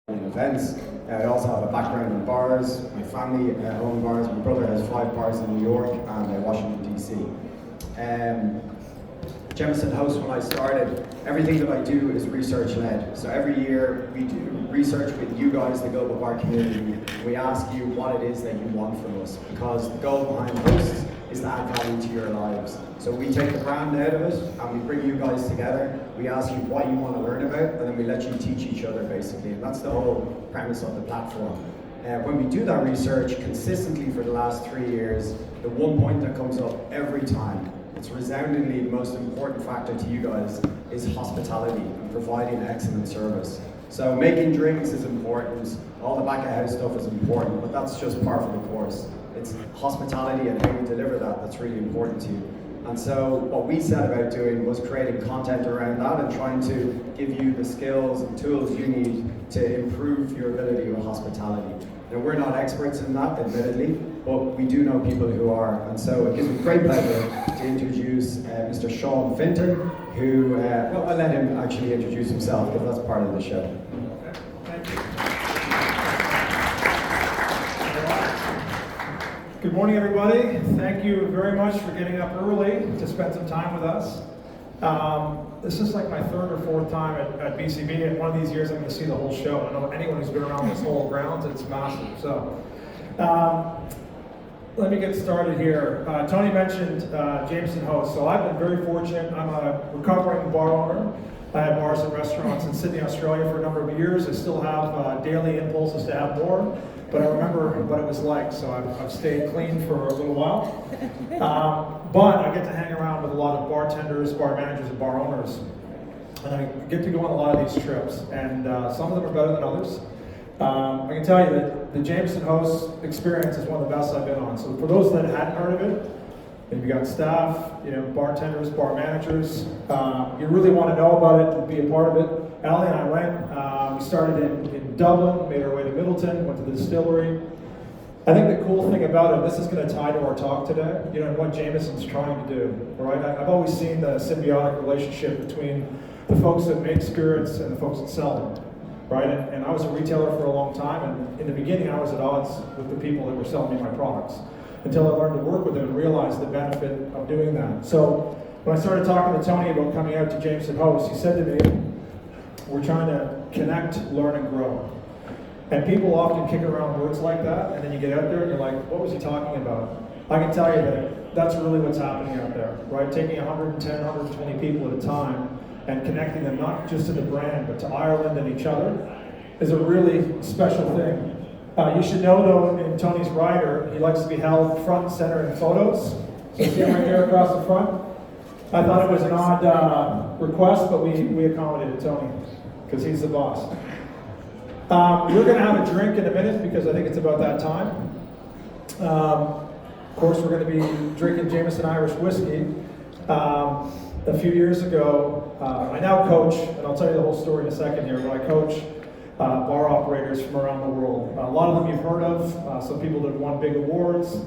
events. I also have a background in bars. My family own bars. My brother has 5 bars in New York and Washington, D.C. Jameson House, when I started, everything that I do is research-led. So every year we do research with you guys, the global bar community. We ask you what it is that you want from us, because the goal behind hosts is to add value to your lives. So we take the brand out of it and we bring you guys together. We ask you what you want to learn about, and then we let you teach each other, basically. And that's the whole premise of the platform. When we do that research consistently for the last 3 years, the one point that comes up every time, it's resoundingly the most important factor to you guys, is hospitality and providing excellent service. So making drinks is important, all the back of house stuff is important, but that's just par for the course. It's hospitality and how you deliver that that's really important to you. And so what we set about doing was creating content around that and trying to give you the skills and tools you need to improve your ability with hospitality. Now, we're not experts in that, admittedly, but we do know people who are. And so it gives me great pleasure to introduce Mr. Sean Finter, who, well, I'll let him actually introduce himself, because that's part of the show. Okay, thank you. Good morning, everybody. Thank you very much for getting up early to spend some time with us. This is like my 3rd or 4th time at BCB, and one of these years I'm going to see the whole show. I don't know anyone who's been around this whole grounds, it's massive. So, let me get started here. Tony mentioned Jameson Host. So I've been very fortunate. I'm a recovering bar owner. I had bars and restaurants in Sydney, Australia for a number of years. I still have daily impulses to have more, but I remember what it was like, so I've stayed clean for a little while. But I get to hang around with a lot of bartenders, bar managers, and bar owners. And I get to go on a lot of these trips, and some of them are better than others. I can tell you that the Jameson Host experience is one of the best I've been on. So for those that hadn't heard of it, if you got staff, bartenders, bar managers, you really want to know about it and be a part of it. Allie and I went. We started in Dublin, made our way to Middleton, went to the distillery. I think the cool thing about it, this is going to tie to our talk today, and what Jameson's trying to do, right? I've always seen the symbiotic relationship between the folks that make spirits and the folks that sell them, right? And I was a retailer for a long time, and in the beginning I was at odds with the people that were selling me my products, until I learned to work with them and realized the benefit of doing that. So when I started talking to Tony about coming out to Jameson Host, he said to me, we're trying to connect, learn, and grow. And people often kick around words like that, and then you get out there and you're like, what was he talking about? I can tell you that that's really what's happening out there, right? Taking 110, 120 people at a time and connecting them not just to the brand, but to Ireland and each other is a really special thing. You should know, though, in Tony's rider, he likes to be held front and center in photos. So see him right there across the front? I thought it was an odd request, but we accommodated Tony, because he's the boss. We're going to have a drink in a minute, because I think it's about that time. Of course, we're going to be drinking Jameson Irish whiskey. A few years ago, I now coach, and I'll tell you the whole story in a second here, but I coach bar operators from around the world. A lot of them you've heard of, some people that have won big awards.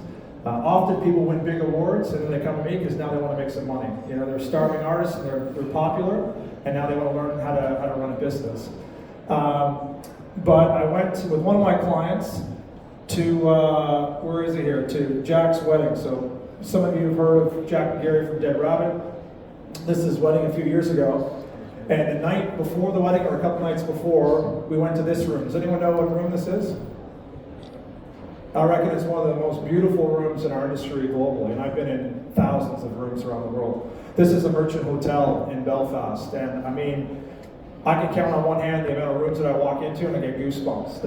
Often people win big awards and then they come to me because now they want to make some money. They're starving artists and they're popular, and now they want to learn how to run a business. But I went with one of my clients to, where is he here? To Jack's wedding. So some of you have heard of Jack McGarry from Dead Rabbit. This is his wedding a few years ago. And the night before the wedding, or a couple nights before, we went to this room. Does anyone know what room this is? I reckon it's one of the most beautiful rooms in our industry globally, and I've been in thousands of rooms around the world. This is a Merchant Hotel in Belfast, and I mean, I can count on one hand the amount of rooms that I walk into, and I get goosebumps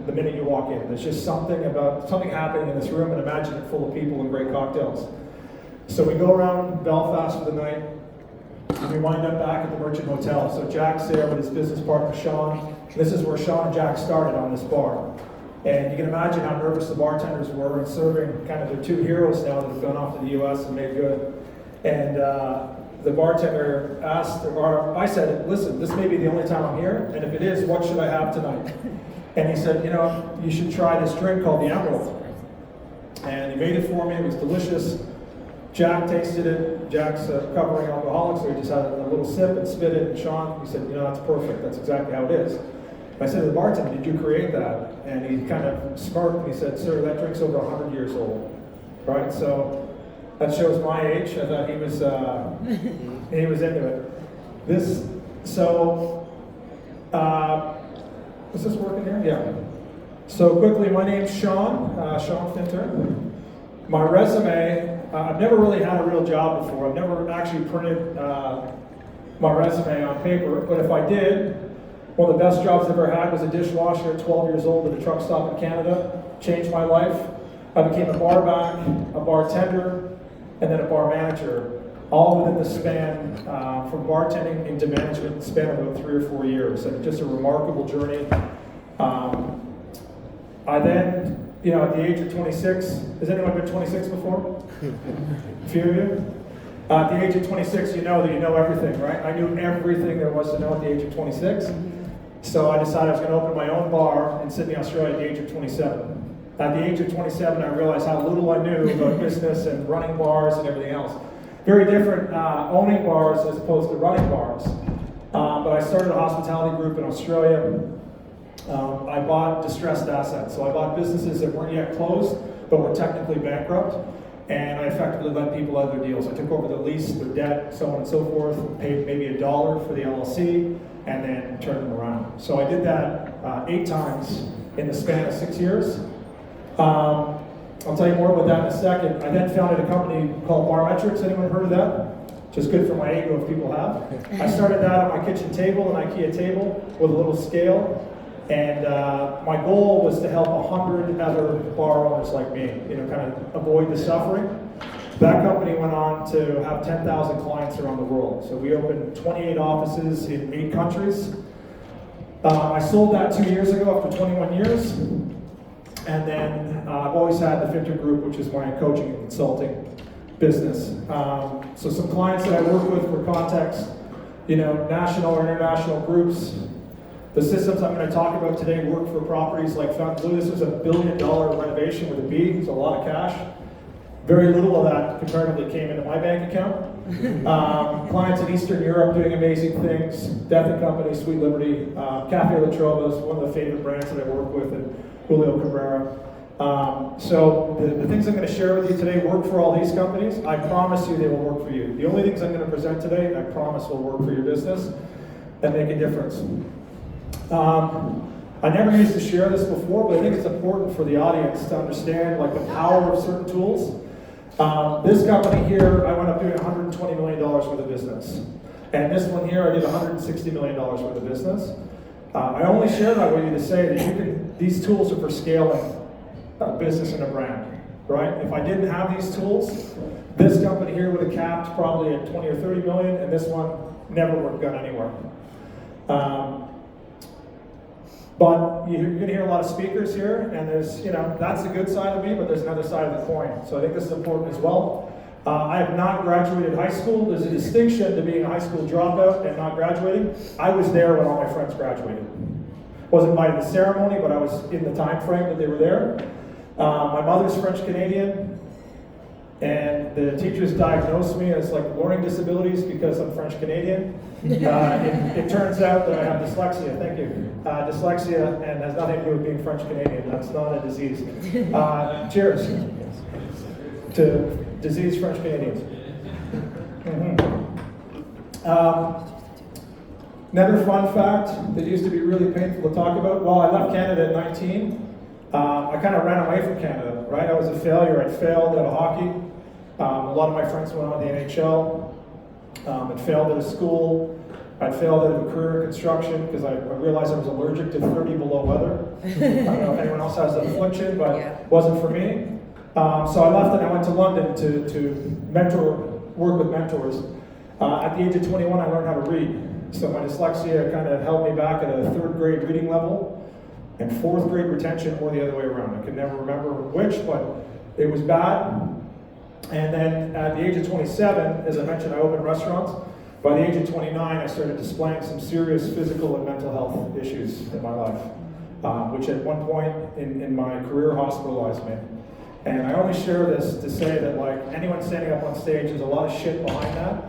the minute you walk in. There's just something happening in this room, and imagine it full of people and great cocktails. So we go around Belfast for the night, and we wind up back at the Merchant Hotel. So Jack's there with his business partner, Sean. This is where Sean and Jack started on this bar. And you can imagine how nervous the bartenders were in serving kind of their 2 heroes now that have gone off to the US and made good. And the bartender asked, or I said, listen, this may be the only time I'm here, and if it is, what should I have tonight? And he said, you should try this drink called the Emerald. And he made it for me, it was delicious. Jack tasted it. Jack's a recovering alcoholic, so he just had a little sip and spit it. And Sean, he said, that's perfect. That's exactly how it is. I said to the bartender, did you create that? And he kind of smirked and he said, sir, that drink's over 100 years old. Right, so that shows my age. I thought he was into it. Is this working here? Yeah. So quickly, my name's Sean Finter. My resume, I've never really had a real job before. I've never actually printed my resume on paper, but if I did, one of the best jobs I've ever had was a dishwasher at 12 years old at a truck stop in Canada. Changed my life. I became a bar back, a bartender, and then a bar manager, all within the span from bartending into management, the span of about 3 or 4 years. And just a remarkable journey. I then, at the age of 26, has anyone been 26 before? A few of you? At the age of 26, you know that you know everything, right? I knew everything there was to know at the age of 26. So I decided I was going to open my own bar in Sydney, Australia at the age of 27. At the age of 27, I realized how little I knew about business and running bars and everything else. Very different owning bars as opposed to running bars. But I started a hospitality group in Australia. I bought distressed assets. So I bought businesses that weren't yet closed, but were technically bankrupt. And I effectively let people out of their deals. I took over the lease, their debt, so on and so forth, paid maybe $1 for the LLC, and then turned them around. So I did that 8 times in the span of 6 years. I'll tell you more about that in a second. I then founded a company called Barmetrics. Anyone heard of that? Just good for my ego if people have. I started that on my kitchen table, an IKEA table with a little scale. And my goal was to help 100 other bar owners like me, kind of avoid the suffering. That company went on to have 10,000 clients around the world. So we opened 28 offices in 8 countries. I sold that 2 years ago after 21 years. And then I've always had the Finter Group, which is my coaching and consulting business. So some clients that I work with for context, national or international groups. The systems I'm going to talk about today work for properties like Fontainebleau. This was a $1 billion renovation with a B. It's a lot of cash. Very little of that comparatively came into my bank account. Clients in Eastern Europe doing amazing things. Death & Company, Sweet Liberty, Cafe La Trova is one of the favorite brands that I work with, and Julio Cabrera. So the things I'm going to share with you today work for all these companies. I promise you they will work for you. The only things I'm going to present today, I promise will work for your business and make a difference. I never used to share this before, but I think it's important for the audience to understand the power of certain tools. This company here, I went up doing $120 million worth of business. And this one here, I did $160 million worth of business. I only share that with you to say that these tools are for scaling a business and a brand, right? If I didn't have these tools, this company here would have capped probably at 20 or 30 million, and this one never would have gone anywhere. But you're going to hear a lot of speakers here, and there's, that's the good side of me, but there's another side of the coin. So I think this is important as well. I have not graduated high school. There's a distinction to being a high school dropout and not graduating. I was there when all my friends graduated. Wasn't invited to the ceremony, but I was in the time frame that they were there. My mother's French-Canadian, and the teachers diagnosed me as learning disabilities because I'm French-Canadian. It turns out that I have dyslexia, thank you. Dyslexia, and has nothing to do with being French-Canadian. That's not a disease. Cheers to diseased French-Canadians. Another fun fact that used to be really painful to talk about. Well, I left Canada at 19. I kind of ran away from Canada, right? I was a failure. I'd failed out of hockey. A lot of my friends went on to the NHL. I'd failed at a school. I'd failed at a career in construction because I realized I was allergic to 30 below weather. I don't know if anyone else has that affliction, but it wasn't for me. So I left and I went to London to work with mentors. At the age of 21, I learned how to read. So my dyslexia kind of held me back at a 3rd grade reading level, and 4th grade retention, or the other way around. I could never remember which, but it was bad. And then at the age of 27, as I mentioned, I opened restaurants. By the age of 29, I started displaying some serious physical and mental health issues in my life, which at one point in my career hospitalized me. And I only share this to say that anyone standing up on stage, there's a lot of shit behind that.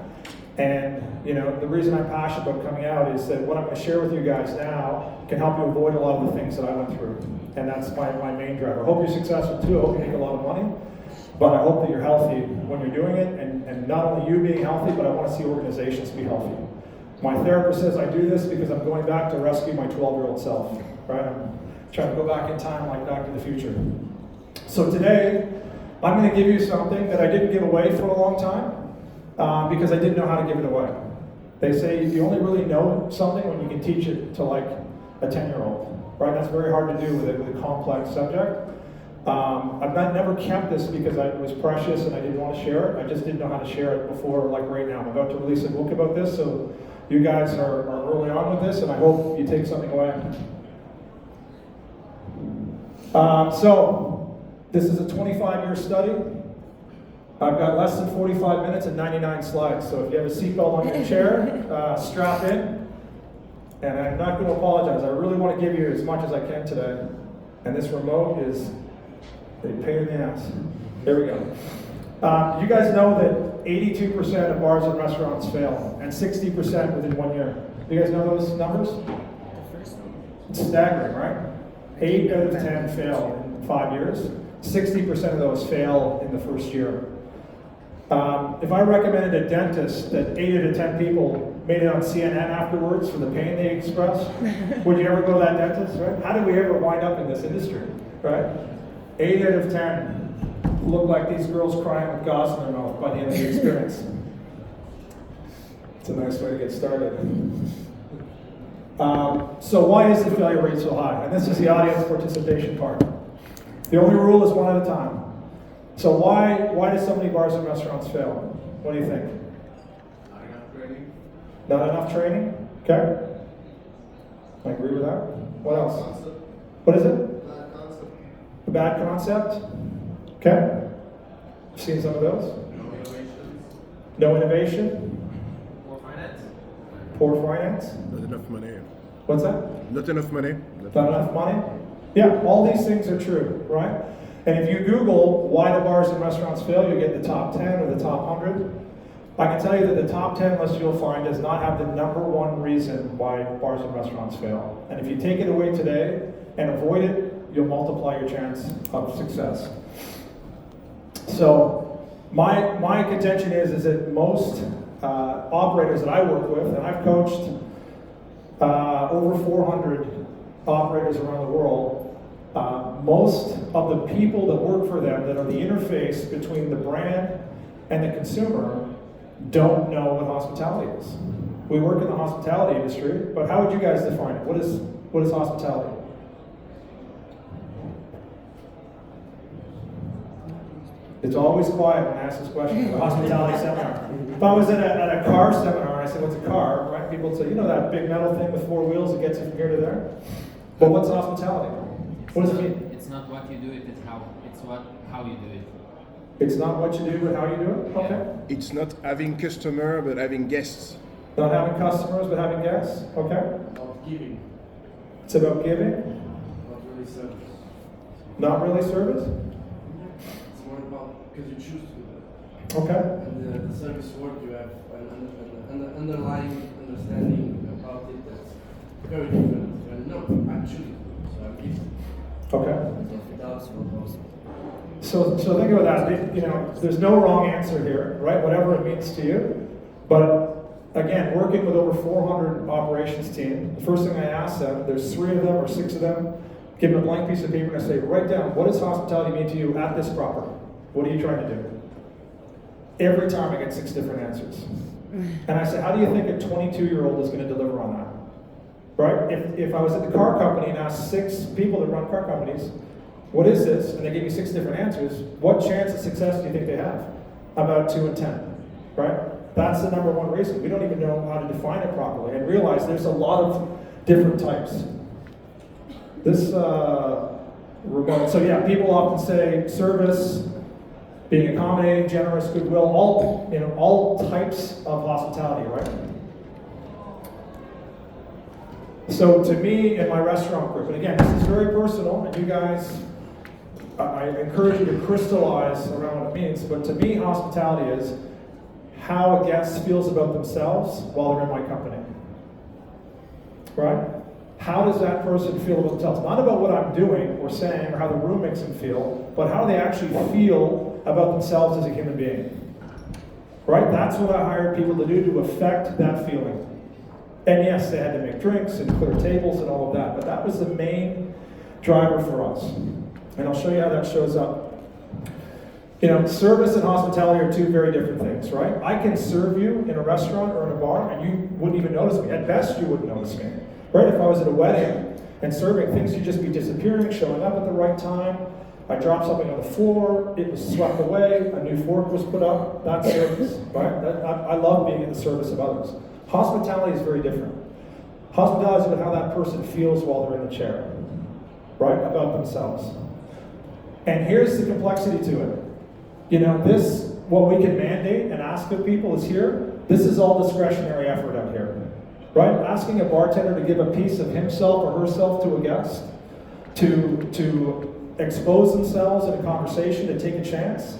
And You know, the reason I'm passionate about coming out is that what I'm going to share with you guys now can help you avoid a lot of the things that I went through. And that's my main driver. I hope you're successful too. I hope you make a lot of money. But I hope that you're healthy when you're doing it. And not only you being healthy, but I want to see organizations be healthy. My therapist says I do this because I'm going back to rescue my 12-year-old self. Right? I'm trying to go back in time like Back to the Future. So today, I'm going to give you something that I didn't give away for a long time because I didn't know how to give it away. They say you only really know something when you can teach it to like a 10-year-old, right? That's very hard to do with a complex subject. I've never kept this because it was precious and I didn't want to share it. I just didn't know how to share it before, like right now. I'm about to release a book about this, so you guys are early on with this, and I hope you take something away. So, this is a 25-year study. I've got less than 45 minutes and 99 slides. So if you have a seatbelt on your chair, strap in. And I'm not going to apologize. I really want to give you as much as I can today. And this remote is a pain in the ass. There we go. You guys know that 82% of bars and restaurants fail, and 60% within 1 year. Do you guys know those numbers? It's staggering, right? 8 out of 10 fail in 5 years. 60% of those fail in the first year. If I recommended a dentist that 8 out of 10 people made it on CNN afterwards for the pain they expressed, would you ever go to that dentist, right? How did we ever wind up in this industry, right? 8 out of 10 look like these girls crying with gauze in their mouth by the end of the experience. It's a nice way to get started. So why is the failure rate so high? And this is the audience participation part. The only rule is one at a time. So why do so many bars and restaurants fail? What do you think? Not enough training. Not enough training? Okay. I agree with that. What else? Concept. What is it? Bad concept. A bad concept? Okay. Seen some of those? No innovations. No innovation? More finance. Poor finance? Not enough money. What's that? Not enough money. Not enough money? Yeah, all these things are true, right? And if you Google why the bars and restaurants fail, you get the top 10 or the top 100. I can tell you that the top 10 list you'll find does not have the number one reason why bars and restaurants fail. And if you take it away today and avoid it, you'll multiply your chance of success. So my contention is that most operators that I work with, and I've coached over 400 operators around the world, most of the people that work for them, that are the interface between the brand and the consumer, don't know what hospitality is. We work in the hospitality industry, but how would you guys define it? What is hospitality? It's always quiet when I ask this question at a hospitality seminar. If I was at a car seminar and I said, what's a car? Right? People would say, you know that big metal thing with 4 wheels that gets you from here to there? But what's hospitality? What does it mean? It's not what you do, it's how you do it. It's not what you do, but how you do it? Okay. It's not having customer, but having guests. Not having customers, but having guests? Okay. Of giving. It's about giving, Not really service. not really service? It's more about because you choose to do that. Okay. And the service work you have an underlying understanding about it that's very different. And no, I'm choosing, so I'm giving. Okay. That's what So think about that. You know, there's no wrong answer here, right? Whatever it means to you. But again, working with over 400 operations team, the first thing I ask them, there's 3 of them or 6 of them, give them a blank piece of paper and I say, write down, what does hospitality mean to you at this property? What are you trying to do? Every time I get 6 different answers. And I say, how do you think a 22-year-old is going to deliver on that? Right? If I was at the car company and asked 6 people that run car companies, what is this? And they give me 6 different answers. What chance of success do you think they have? About 2 in 10, right? That's the number one reason. We don't even know how to define it properly and realize there's a lot of different types. This remote, so yeah, people often say service, being accommodating, generous, goodwill, all types of hospitality, right? So to me, in my restaurant group, and again, this is very personal, and you guys, I encourage you to crystallize around what it means, but to me, hospitality is how a guest feels about themselves while they're in my company. Right? How does that person feel about themselves? Not about what I'm doing or saying or how the room makes them feel, but how they actually feel about themselves as a human being. Right? That's what I hired people to do, to affect that feeling. And yes, they had to make drinks and clear tables and all of that, but that was the main driver for us. And I'll show you how that shows up. You know, service and hospitality are two very different things, right? I can serve you in a restaurant or in a bar and you wouldn't even notice me. At best, you wouldn't notice me. Right? If I was at a wedding and serving, things would just be disappearing, showing up at the right time. I dropped something on the floor, it was swept away, a new fork was put up. That's service, right? I love being in the service of others. Hospitality is very different. Hospitality is about how that person feels while they're in the chair, right? About themselves. And here's the complexity to it. You know, this, what we can mandate and ask of people is here. This is all discretionary effort out here, right? Asking a bartender to give a piece of himself or herself to a guest, to expose themselves in a conversation, to take a chance,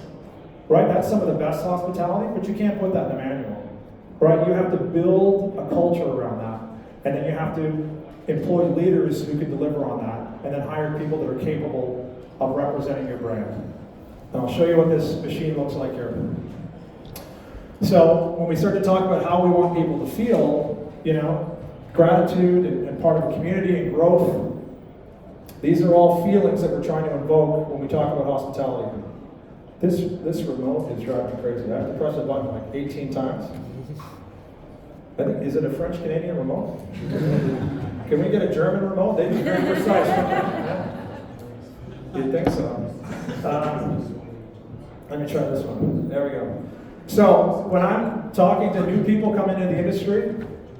right? That's some of the best hospitality, but you can't put that in a manual, right? You have to build a culture around that, and then you have to employ leaders who can deliver on that, and then hire people that are capable of representing your brand. And I'll show you what this machine looks like here. So when we start to talk about how we want people to feel, you know, gratitude and part of a community and growth, these are all feelings that we're trying to invoke when we talk about hospitality. This remote is driving me crazy. I have to press a button like 18 times. I think, is it a French-Canadian remote? Can we get a German remote? They'd be very precise. You'd think so. Let me try this one. There we go. So when I'm talking to new people coming into the industry,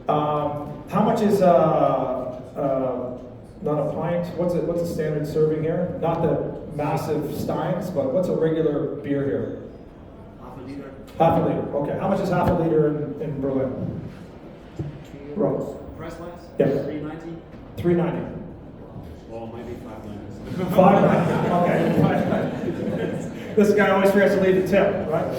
how much is not a pint? What's a standard serving here? Not the massive steins, but what's a regular beer here? Half a liter. Half a liter. Okay. How much is half a liter in Berlin? Rose. Price wise? Yeah. $3.90. $3.90. Well, maybe $5.90. $5.90. Okay. This guy always forgets to leave the tip, right?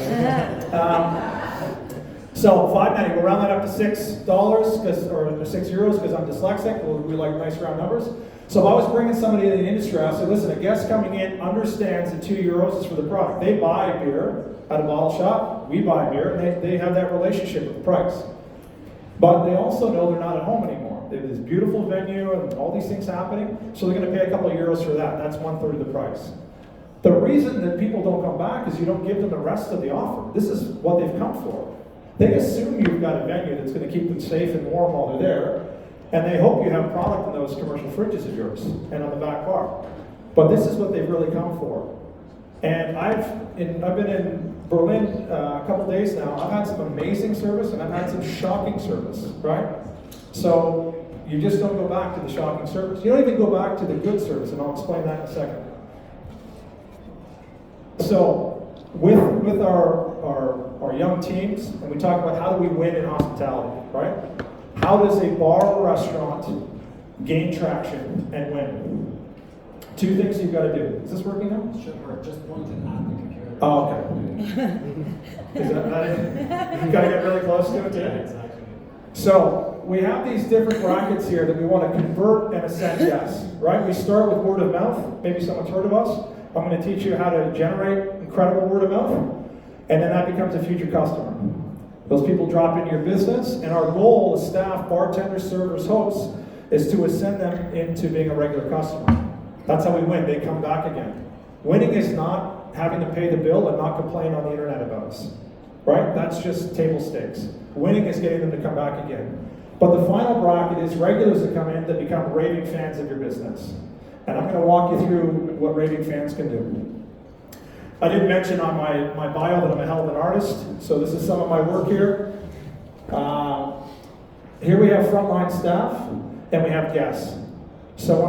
So $5.90. We'll round that up to $6 or €6 because I'm dyslexic. We like nice round numbers. So if I was bringing somebody in the industry, I said, listen, a guest coming in understands that €2 is for the product. They buy beer at a bottle shop. We buy beer, and they have that relationship with the price. But they also know they're not at home anymore. They have this beautiful venue and all these things happening, so they're going to pay a couple of euros for that. That's 1/3 of the price. The reason that people don't come back is you don't give them the rest of the offer. This is what they've come for. They assume you've got a venue that's going to keep them safe and warm while they're there, and they hope you have product in those commercial fridges of yours and on the back bar. But this is what they've really come for. And I've been in Berlin a couple days now. I've had some amazing service and I've had some shocking service, right? So you just don't go back to the shocking service. You don't even go back to the good service, and I'll explain that in a second. So with our young teams, and we talk about how do we win in hospitality, right? How does a bar or restaurant gain traction and win? Two things you've got to do. Is this working now? Should work. Just point it at the computer. Oh, okay. Is that it? You've got to get really close to it too? Yeah, exactly. So we have these different brackets here that we want to convert and ascend yes, right? We start with word of mouth. Maybe someone's heard of us. I'm going to teach you how to generate incredible word of mouth, and then that becomes a future customer. Those people drop into your business, and our goal as staff, bartenders, servers, hosts, is to ascend them into being a regular customer. That's how we win. They come back again. Winning is not having to pay the bill and not complain on the internet about us, right? That's just table stakes. Winning is getting them to come back again. But the final bracket is regulars that come in that become raving fans of your business. And I'm going to walk you through what raving fans can do. I did mention on my bio that I'm a hell of an artist, so this is some of my work here. Here we have frontline staff, and we have guests. So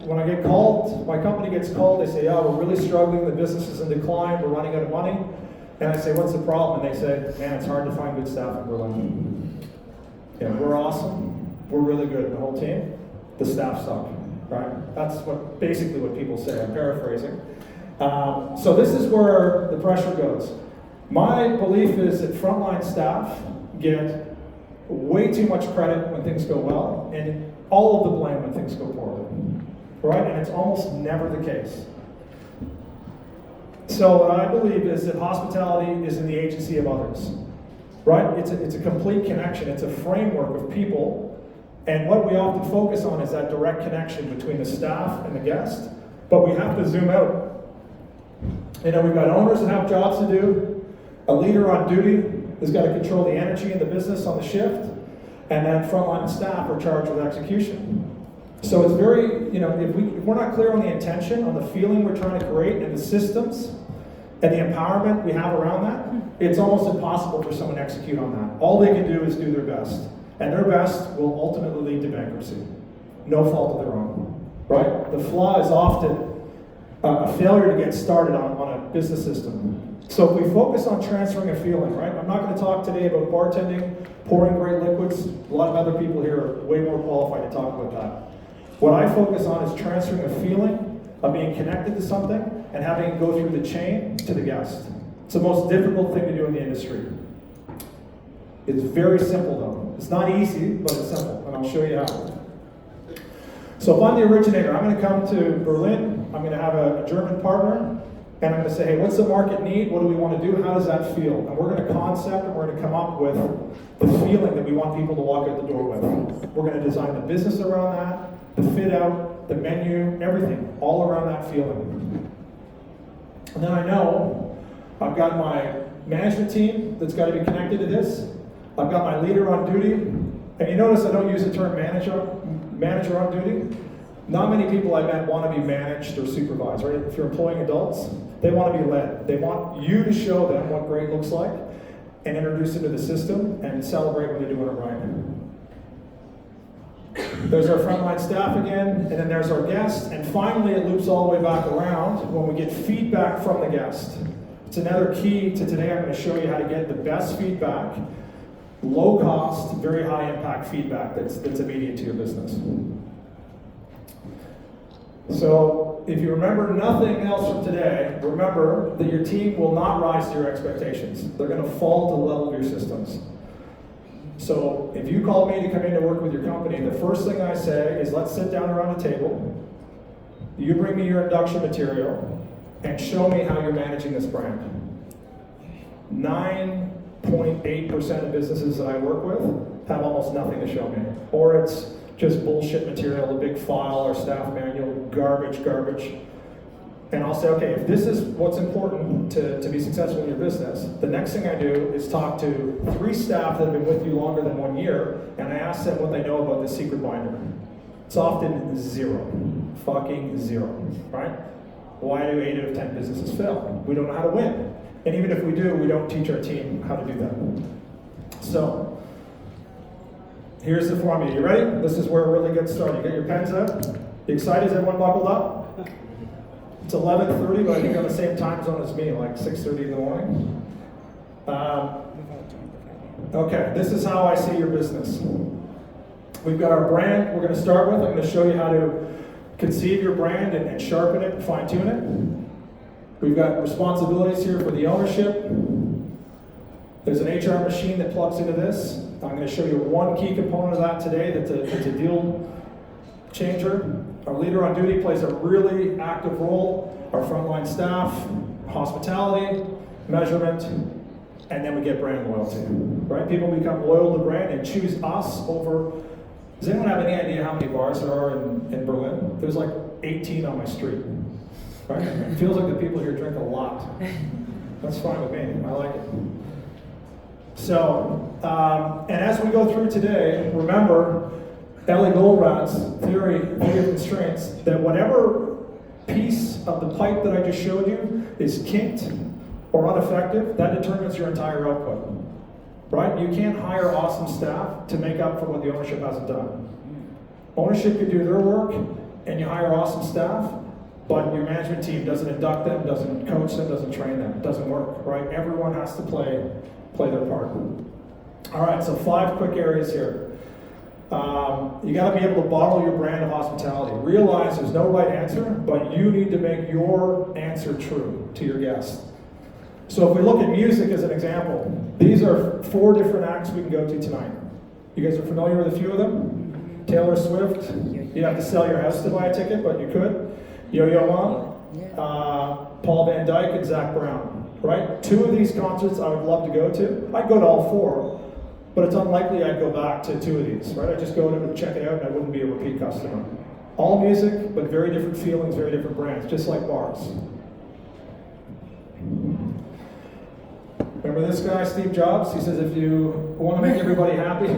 when I get called, my company gets called, they say, oh, we're really struggling, the business is in decline, we're running out of money. And I say, what's the problem? And they say, man, it's hard to find good staff in Berlin. Yeah, we're awesome, we're really good, the whole team, the staff suck, right? That's basically what people say, I'm paraphrasing. So this is where the pressure goes. My belief is that frontline staff get way too much credit when things go well, and all of the blame when things go poorly, right? And it's almost never the case. So what I believe is that hospitality is in the agency of others, right? It's a complete connection. It's a framework of people, and what we often focus on is that direct connection between the staff and the guest, but we have to zoom out. You know, we've got owners that have jobs to do, a leader on duty has got to control the energy in the business on the shift, and then frontline staff are charged with execution. So it's very, you know, if we're not clear on the intention, on the feeling we're trying to create, and the systems, and the empowerment we have around that, it's almost impossible for someone to execute on that. All they can do is do their best, and their best will ultimately lead to bankruptcy. No fault of their own, right? The flaw is often a failure to get started on a business system. So if we focus on transferring a feeling, right? I'm not going to talk today about bartending, pouring great liquids. A lot of other people here are way more qualified to talk about that. What I focus on is transferring a feeling of being connected to something and having it go through the chain to the guest. It's the most difficult thing to do in the industry. It's very simple though. It's not easy, but it's simple, and I'll show you how. So if I'm the originator, I'm going to come to Berlin, I'm going to have a German partner, and I'm going to say, hey, what's the market need? What do we want to do? How does that feel? And we're going to concept and we're going to come up with the feeling that we want people to walk out the door with. We're going to design the business around that, the fit out, the menu, everything, all around that feeling. And then I know I've got my management team that's got to be connected to this. I've got my leader on duty. And you notice I don't use the term manager on duty. Not many people I met want to be managed or supervised, right? If you're employing adults, they want to be led. They want you to show them what great looks like and introduce them to the system and celebrate when they're doing it right. There's our frontline staff again, and then there's our guests, and finally it loops all the way back around when we get feedback from the guest. It's another key to today. I'm going to show you how to get the best feedback, low cost, very high impact feedback that's immediate to your business. So, if you remember nothing else from today, remember that your team will not rise to your expectations. They're going to fall to the level of your systems. So, if you call me to come in to work with your company, the first thing I say is let's sit down around a table. You bring me your induction material and show me how you're managing this brand. 9.8% of businesses that I work with have almost nothing to show me. Or it's just bullshit material, a big file or staff manual, garbage. And I'll say, okay, if this is what's important to be successful in your business, the next thing I do is talk to 3 staff that have been with you longer than 1 year, and I ask them what they know about the secret binder. It's often 0. Fucking 0, right? Why do 8 out of 10 businesses fail? We don't know how to win. And even if we do, we don't teach our team how to do that. So, here's the formula. You ready? This is where it really gets started. You got your pens out? You excited? Is everyone buckled up? It's 11:30, but I think on the same time zone as me, like 6:30 in the morning. Okay, this is how I see your business. We've got our brand we're going to start with. I'm going to show you how to conceive your brand and sharpen it and fine-tune it. We've got responsibilities here for the ownership. There's an HR machine that plugs into this. I'm going to show you one key component of that today that's a deal changer. Our leader on duty plays a really active role. Our frontline staff, hospitality, measurement, and then we get brand loyalty. Right? People become loyal to brand and choose us over. Does anyone have any idea how many bars there are in Berlin? There's like 18 on my street. Right? It feels like the people here drink a lot. That's fine with me. I like it. So, and as we go through today, remember Ellie Goldratt's theory of constraints, that whatever piece of the pipe that I just showed you is kinked or ineffective, that determines your entire output. Right? You can't hire awesome staff to make up for what the ownership hasn't done. Ownership can do their work, and you hire awesome staff, but your management team doesn't induct them, doesn't coach them, doesn't train them. It doesn't work, right? Everyone has to play their part. All right, so 5 quick areas here. You got to be able to bottle your brand of hospitality. Realize there's no right answer, but you need to make your answer true to your guests. So if we look at music as an example, these are 4 different acts we can go to tonight. You guys are familiar with a few of them? Taylor Swift, you have to sell your house to buy a ticket, but you could. Yo-Yo Ma, Paul Van Dyke, and Zach Brown, right? 2 of these concerts I would love to go to. I'd go to all 4, but it's unlikely I'd go back to 2 of these, right? I'd just go to check it out and I wouldn't be a repeat customer. All music, but very different feelings, very different brands, just like bars. Remember this guy, Steve Jobs? He says if you want to make everybody happy,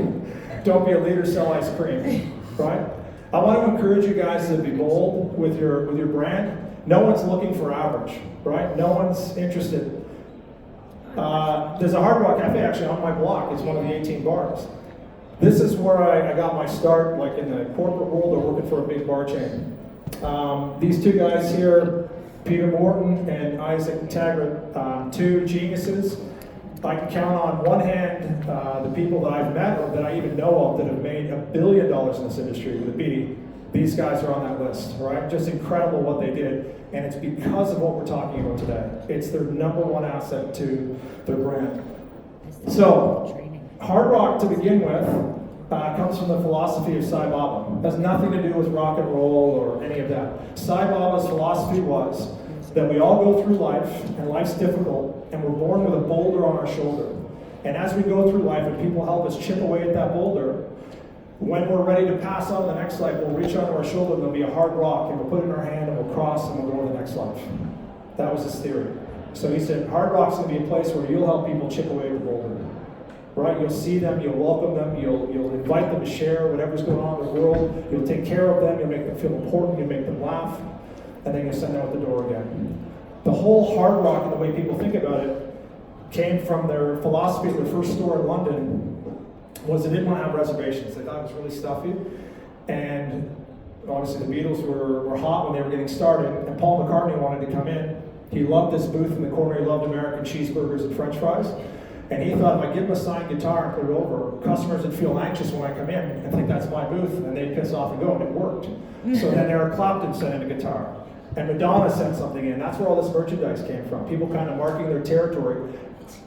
don't be a leader, sell ice cream, right? I want to encourage you guys to be bold with your brand. No one's looking for average, right? No one's interested. There's a Hard Rock Cafe actually on my block. It's one of the 18 bars. This is where I got my start, like in the corporate world or working for a big bar chain. These 2 guys here, Peter Morton and Isaac Taggart, 2 geniuses. I can count on one hand the people that I've met or that I even know of that have made $1 billion in this industry with a B. These guys are on that list, right? Just incredible what they did, and it's because of what we're talking about today. It's their #1 asset to their brand. So, Hard Rock to begin with comes from the philosophy of Sai Baba. It has nothing to do with rock and roll or any of that. Sai Baba's philosophy was that we all go through life, and life's difficult, and we're born with a boulder on our shoulder. And as we go through life and people help us chip away at that boulder, when we're ready to pass on to the next life, we'll reach onto our shoulder and there'll be a hard rock, and we'll put it in our hand and we'll cross and we'll go to the next life. That was his theory. So he said, Hard Rock's going to be a place where you'll help people chip away at the boulder. Right? You'll see them, you'll welcome them, you'll invite them to share whatever's going on in the world, you'll take care of them, you'll make them feel important, you'll make them laugh, and then you'll send them out the door again. The whole Hard Rock and the way people think about it came from their philosophy of their first store in London was they didn't want to have reservations. They thought it was really stuffy. And obviously the Beatles were hot when they were getting started, and Paul McCartney wanted to come in. He loved this booth in the corner, he loved American cheeseburgers and French fries. And he thought if I give him a signed guitar and put it over, customers would feel anxious when I come in and think that's my booth, and they'd piss off and go, and it worked. So then Eric Clapton sent in a guitar. And Madonna sent something in. That's where all this merchandise came from. People kind of marking their territory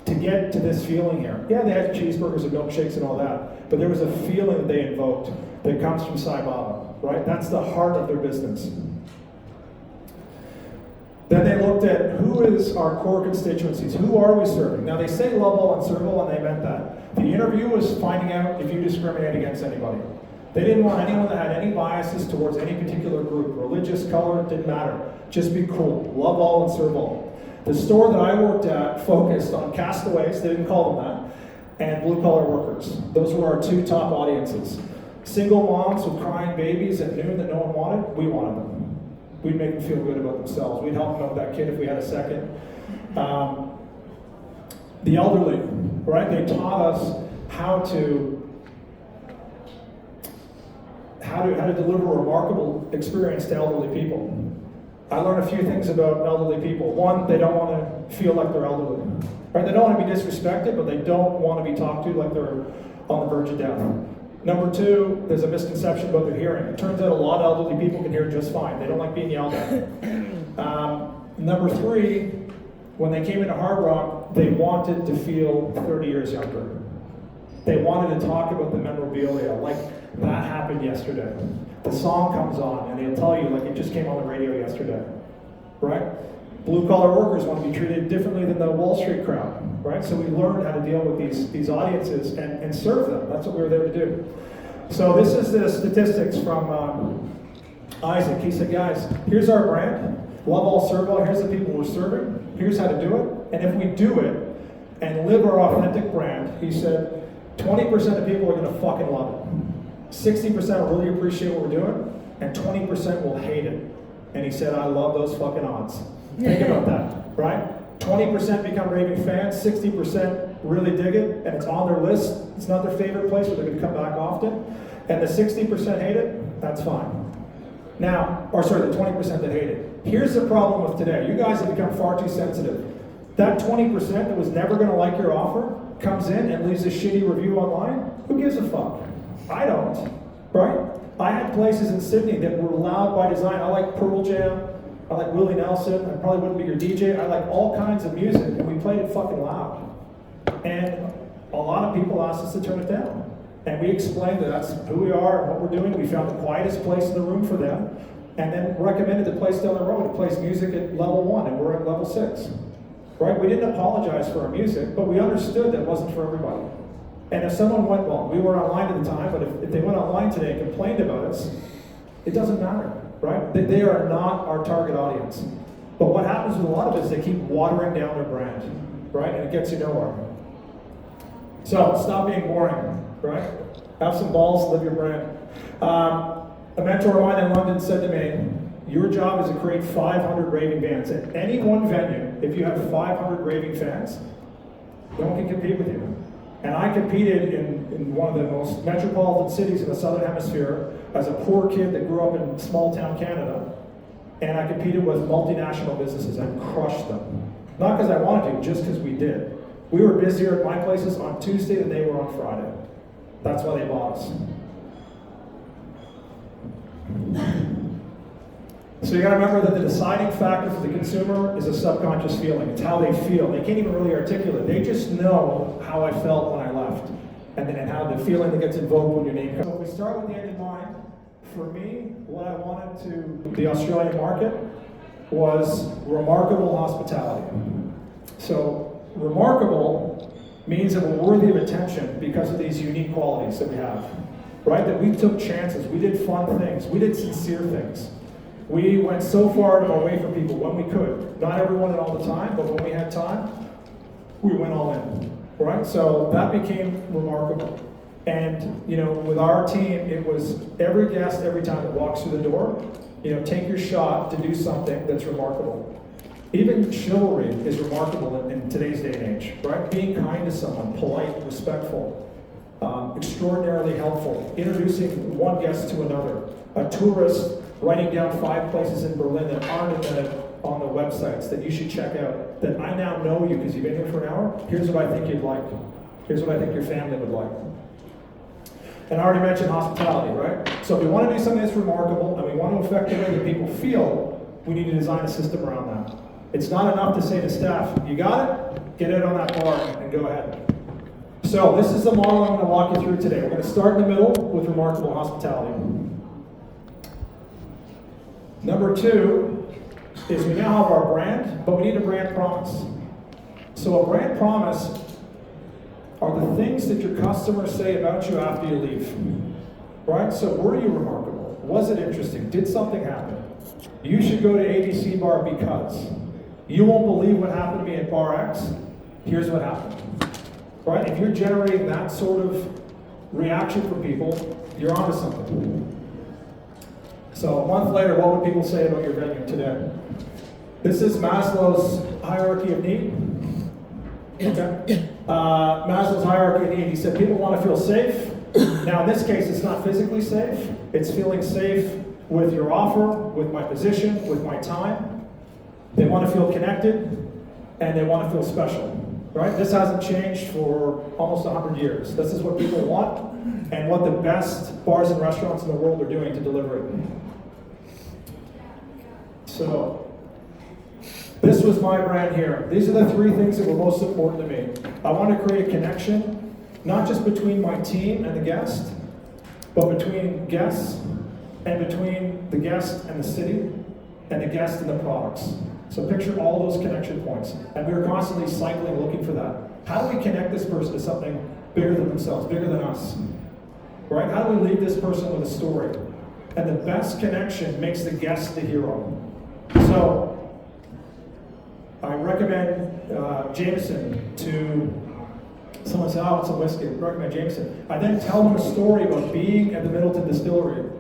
to get to this feeling here. Yeah, they had cheeseburgers and milkshakes and all that, but there was a feeling that they invoked that comes from Sai Baba, right? That's the heart of their business. Then they looked at who is our core constituencies, who are we serving? Now they say love all and serve all, and they meant that. The interview was finding out if you discriminate against anybody. They didn't want anyone that had any biases towards any particular group, religious, color, it didn't matter. Just be cool, love all and serve all. The store that I worked at focused on castaways, they didn't call them that, and blue-collar workers. Those were our 2 top audiences. Single moms with crying babies at noon that no one wanted, we wanted them. We'd make them feel good about themselves. We'd help them out with that kid if we had a second. The elderly, right? They taught us how to deliver a remarkable experience to elderly people. I learned a few things about elderly people. One, they don't want to feel like they're elderly. Right? They don't want to be disrespected, but they don't want to be talked to like they're on the verge of death. Number 2, there's a misconception about their hearing. It turns out a lot of elderly people can hear just fine. They don't like being yelled at. Number 3, when they came into Hard Rock, they wanted to feel 30 years younger. They wanted to talk about the memorabilia, like that happened yesterday. The song comes on and they'll tell you like it just came on the radio yesterday, right? Blue-collar workers want to be treated differently than the Wall Street crowd, right? So we learned how to deal with these audiences and serve them. That's what we were there to do. So this is the statistics from Isaac. He said, guys, here's our brand. Love all, serve all. Here's the people we're serving. Here's how to do it. And if we do it and live our authentic brand, he said, 20% of people are going to fucking love it. 60% will really appreciate what we're doing, and 20% will hate it. And he said, I love those fucking odds. Think about that, right? 20% become raving fans, 60% really dig it, and it's on their list. It's not their favorite place, but they're going to come back often. And the 60% hate it, that's fine. Now, the 20% that hate it. Here's the problem with today. You guys have become far too sensitive. That 20% that was never going to like your offer comes in and leaves a shitty review online. Who gives a fuck? I don't, right? I had places in Sydney that were loud by design. I like Pearl Jam, I like Willie Nelson. I probably wouldn't be your DJ. I like all kinds of music, and we played it fucking loud. And a lot of people asked us to turn it down. And we explained that that's who we are and what we're doing. We found the quietest place in the room for them, and then recommended the place down the road. It plays music at level 1, and we're at level 6. Right? We didn't apologize for our music, but we understood that it wasn't for everybody. And if someone went, well, we were online at the time, but if they went online today and complained about us, it doesn't matter, right? They are not our target audience. But what happens with a lot of it is they keep watering down their brand, right? And it gets you nowhere. So stop being boring, right? Have some balls, live your brand. A mentor of mine in London said to me, your job is to create 500 raving fans. At any one venue, if you have 500 raving fans, no one can compete with you. And I competed in one of the most metropolitan cities in the Southern Hemisphere as a poor kid that grew up in small town Canada. And I competed with multinational businesses and crushed them. Not because I wanted to, just because we did. We were busier at my places on Tuesday than they were on Friday. That's why they bought us. So you gotta remember that the deciding factor for the consumer is a subconscious feeling. It's how they feel. They can't even really articulate. They just know how I felt when I left. And how the feeling that gets invoked when your name comes. So if we start with the end in mind, for me, what I wanted to the Australian market was remarkable hospitality. So remarkable means that we're worthy of attention because of these unique qualities that we have. Right? That we took chances, we did fun things, we did sincere things. We went so far out of our way for people when we could. Not everyone and all the time, but when we had time, we went all in. Right? So that became remarkable. And with our team, it was every guest, every time that walks through the door, take your shot to do something that's remarkable. Even chivalry is remarkable in today's day and age, right? Being kind to someone, polite, respectful, extraordinarily helpful, introducing one guest to another, a tourist writing down 5 places in Berlin that aren't on the websites that you should check out, that I now know you because you've been here for an hour. Here's what I think you'd like. Here's what I think your family would like. And I already mentioned hospitality, right? So if we want to do something that's remarkable and we want to affect the way that people feel, we need to design a system around that. It's not enough to say to staff, you got it? Get out on that bar and go ahead. So this is the model I'm going to walk you through today. We're going to start in the middle with remarkable hospitality. Number 2 is we now have our brand, but we need a brand promise. So a brand promise are the things that your customers say about you after you leave. Right? So were you remarkable? Was it interesting? Did something happen? You should go to ABC Bar because. You won't believe what happened to me at Bar X. Here's what happened. Right? If you're generating that sort of reaction from people, you're onto something. So a month later, what would people say about your venue today? This is Maslow's hierarchy of need. Okay. Maslow's hierarchy of need. He said people want to feel safe. Now in this case, it's not physically safe. It's feeling safe with your offer, with my position, with my time. They want to feel connected, and they want to feel special. Right? This hasn't changed for almost 100 years. This is what people want, and what the best bars and restaurants in the world are doing to deliver it. So, this was my brand here. These are the 3 things that were most important to me. I want to create a connection, not just between my team and the guest, but between guests, and between the guest and the city, and the guest and the products. So picture all those connection points. And we were constantly cycling, looking for that. How do we connect this person to something bigger than themselves, bigger than us? Right? How do we leave this person with a story? And the best connection makes the guest the hero. So, I recommend Jameson to someone said, oh, it's a whiskey. I recommend Jameson. I then tell them a story about being at the Middleton Distillery.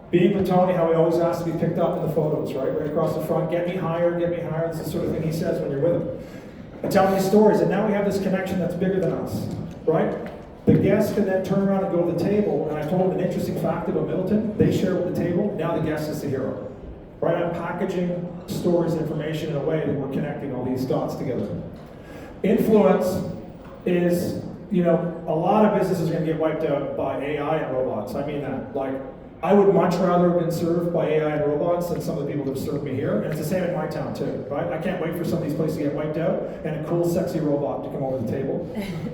Being with Tony, how he always asks to be picked up in the photos, right across the front. Get me higher, get me higher. That's the sort of thing he says when you're with him. I tell him these stories, and now we have this connection that's bigger than us, right? The guests can then turn around and go to the table, and I told them an interesting fact about Middleton. They share with the table, now the guest is the hero. Right? I'm packaging stories and information in a way that we're connecting all these dots together. Influence is, a lot of businesses are going to get wiped out by AI and robots. I mean that. Like, I would much rather have been served by AI and robots than some of the people that have served me here. And it's the same in my town too, right? I can't wait for some of these places to get wiped out and a cool, sexy robot to come over the table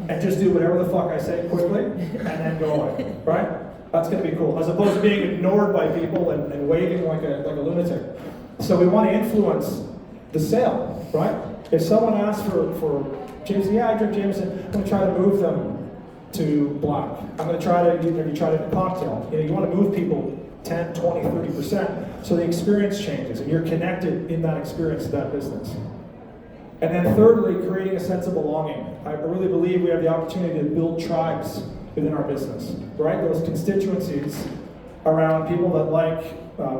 and just do whatever the fuck I say quickly and then go away, right? That's gonna be cool. As opposed to being ignored by people and waving like a lunatic. So we want to influence the sale, right? If someone asks for Jameson, yeah, I drink Jameson, I'm gonna try to move them to black. I'm going to try to, have you tried a cocktail? You want to move people 10, 20, 30% so the experience changes and you're connected in that experience to that business. And then thirdly, creating a sense of belonging. I really believe we have the opportunity to build tribes within our business, right? Those constituencies around people that like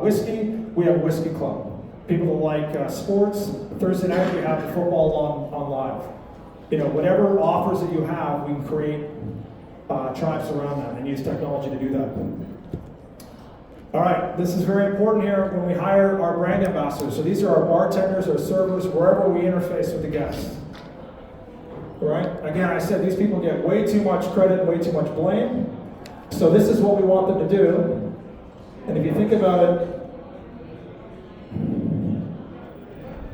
whiskey, we have a whiskey club. People that like sports, Thursday night we have the football on live. Whatever offers that you have, we can create tribes around that and use technology to do that. All right, this is very important here when we hire our brand ambassadors. So these are our bartenders, our servers, wherever we interface with the guests. All right, again, I said these people get way too much credit, way too much blame. So this is what we want them to do. And if you think about it,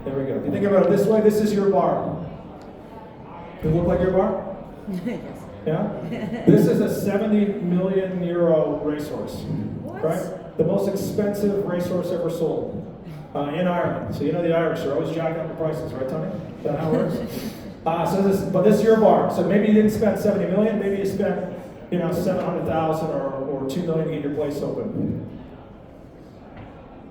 there we go. If you think about it this way, this is your bar. Does it look like your bar? Yes. Yeah? This is a 70 million euro racehorse. What? Right? The most expensive racehorse ever sold in Ireland. So the Irish are always jacking up the prices, right, Tony? Is that how it works? But this is your bar. So maybe you didn't spend 70 million, maybe you spent 700,000 or 2 million to get your place open.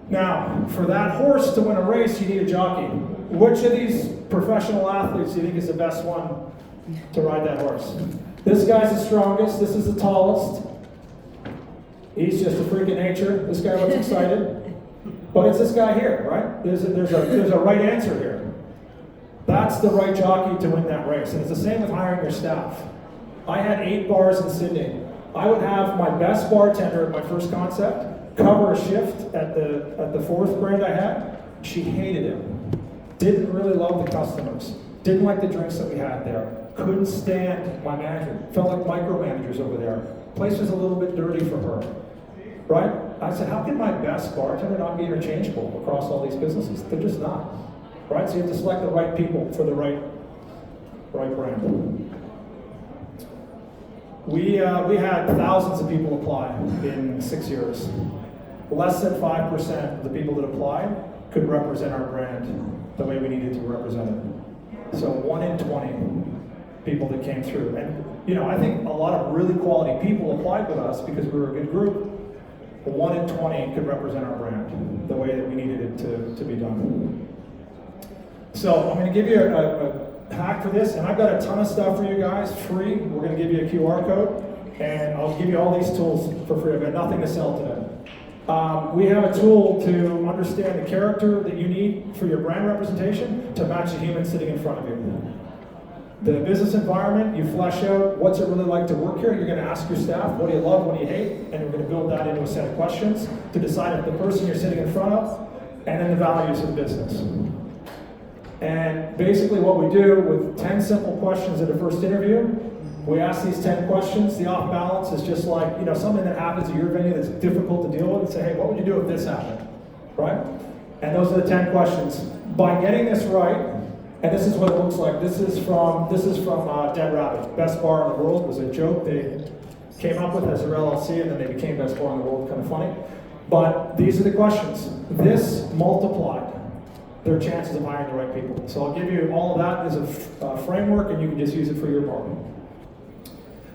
Now, for that horse to win a race, you need a jockey. Which of these professional athletes do you think is the best one to ride that horse? This guy's the strongest, this is the tallest. He's just a freak of nature. This guy looks excited. But it's this guy here, right? There's a right answer here. That's the right jockey to win that race. And it's the same with hiring your staff. I had 8 bars in Sydney. I would have my best bartender at my first concept cover a shift at the 4th brand I had. She hated him. Didn't really love the customers. Didn't like the drinks that we had there. Couldn't stand my management. Felt like micromanagers over there. Place was a little bit dirty for her. Right? I said, how can my best bartender not be interchangeable across all these businesses? They're just not. Right? So you have to select the right people for the right brand. We had thousands of people apply in 6 years. Less than 5% of the people that applied could represent our brand the way we needed to represent it. So 1 in 20 people that came through. And I think a lot of really quality people applied with us because we were a good group. But 1 in 20 could represent our brand the way that we needed it to be done. So I'm going to give you a hack for this, and I've got a ton of stuff for you guys, free. We're going to give you a QR code, and I'll give you all these tools for free. I've got nothing to sell today. We have a tool to understand the character that you need for your brand representation to match the human sitting in front of you. The business environment, you flesh out what's it really like to work here. You're going to ask your staff, what do you love, what do you hate? And we're going to build that into a set of questions to decide if the person you're sitting in front of, and then the values of the business. And basically what we do with 10 simple questions at a first interview, we ask these 10 questions. The off balance is just like, something that happens at your venue that's difficult to deal with, and say, hey, what would you do if this happened, right? And those are the 10 questions. By getting this right, and this is what it looks like. This is from Dead Rabbit. Best bar in the world. It was a joke they came up with as their LLC, and then they became best bar in the world. Kind of funny. But these are the questions. This multiplied their chances of hiring the right people. So I'll give you all of that as a framework, and you can just use it for your bar.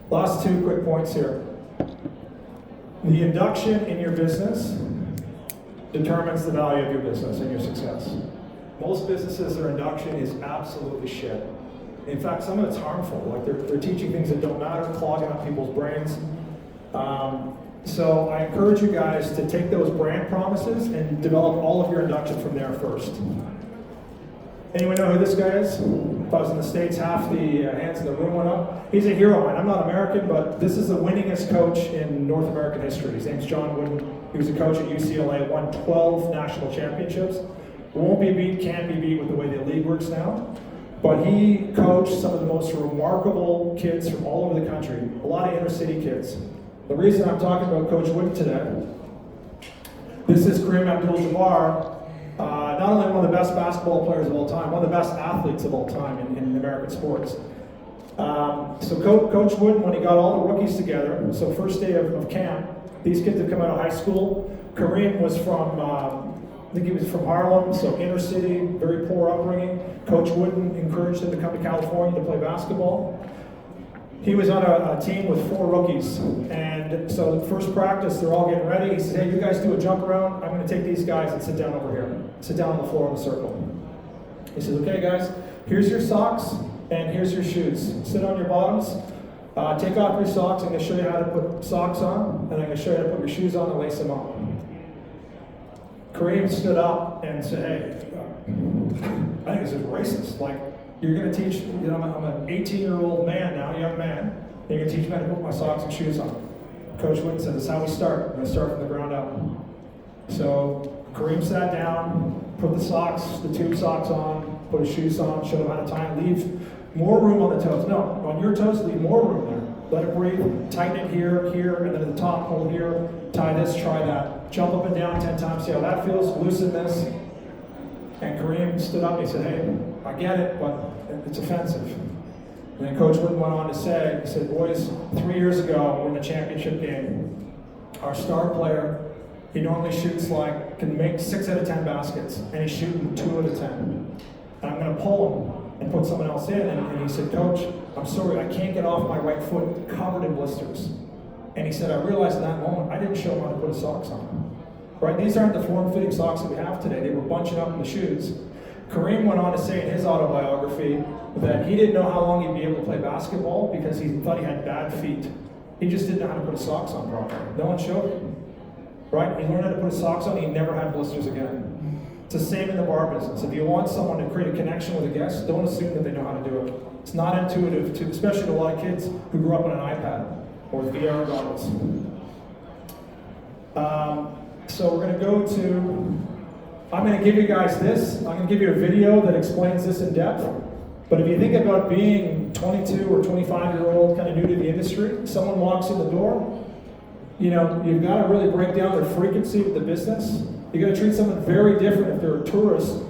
Last 2 quick points here. The induction in your business determines the value of your business and your success. Most businesses, their induction is absolutely shit. In fact, some of it's harmful. Like they're teaching things that don't matter, clogging up people's brains. So I encourage you guys to take those brand promises and develop all of your induction from there first. Anyone know who this guy is? If I was in the States, half the hands in the room went up. He's a hero of mine. I'm not American, but this is the winningest coach in North American history. His name's John Wooden. He was a coach at UCLA, won 12 national championships. Won't be beat, can't be beat with the way the league works now. But he coached some of the most remarkable kids from all over the country, a lot of inner city kids. The reason I'm talking about Coach Wooden today This is Kareem Abdul-Jabbar, not only one of the best basketball players of all time, one of the best athletes of all time in American sports. So Coach Wooden, when he got all the rookies together, so first day of camp, these kids have come out of high school. Kareem was from, I think he was from Harlem, so inner city, very poor upbringing. Coach Wooden encouraged him to come to California to play basketball. He was on a team with 4 rookies, and so the first practice, they're all getting ready. He said, hey, you guys do a jump around. I'm going to take these guys and sit down over here. Sit down on the floor in the circle. He says, okay, guys, here's your socks, and here's your shoes. Sit on your bottoms. Take off your socks. I'm going to show you how to put socks on, and I'm going to show you how to put your shoes on and lace them on. Kareem stood up and said, hey, I think this is racist. Like, you're going to teach, you know, I'm an 18-year-old man now, young man, and you're going to teach me how to put my socks and shoes on. Coach Wooden said, this is how we start. We're going to start from the ground up. So Kareem sat down, put the socks, the tube socks on, put his shoes on, showed him how to tie and leave more room on the toes. No, on your toes, leave more room there. Let it breathe, tighten it here, and then at the top, hold here, tie this, try that. Jump up and down 10 times, see how that feels, loosen this. And Kareem stood up and he said, hey, I get it, but it's offensive. And then Coach Wooden went on to say, he said, boys, 3 years ago, we're in a championship game. Our star player, he normally shoots like, can make 6 out of 10 baskets, and he's shooting 2 out of 10. And I'm going to pull him and put someone else in. And he said, Coach, I'm sorry, I can't get off my right foot covered in blisters. And he said, I realized in that moment, I didn't show him how to put his socks on. Right? These aren't the form-fitting socks that we have today. They were bunching up in the shoes. Kareem went on to say in his autobiography that he didn't know how long he'd be able to play basketball because he thought he had bad feet. He just didn't know how to put his socks on properly. No one showed him. Right? He learned how to put his socks on, he never had blisters again. It's the same in the bar business. If you want someone to create a connection with a guest, don't assume that they know how to do it. It's not intuitive, especially to a lot of kids who grew up on an iPad or VR goggles. So we're going to go to, I'm going to give you guys this. I'm going to give you a video that explains this in depth. But if you think about being 22 or 25-year-old, kind of new to the industry, someone walks in the door, you know, you've got to really break down their frequency with the business. You've got to treat someone very different if they're a tourist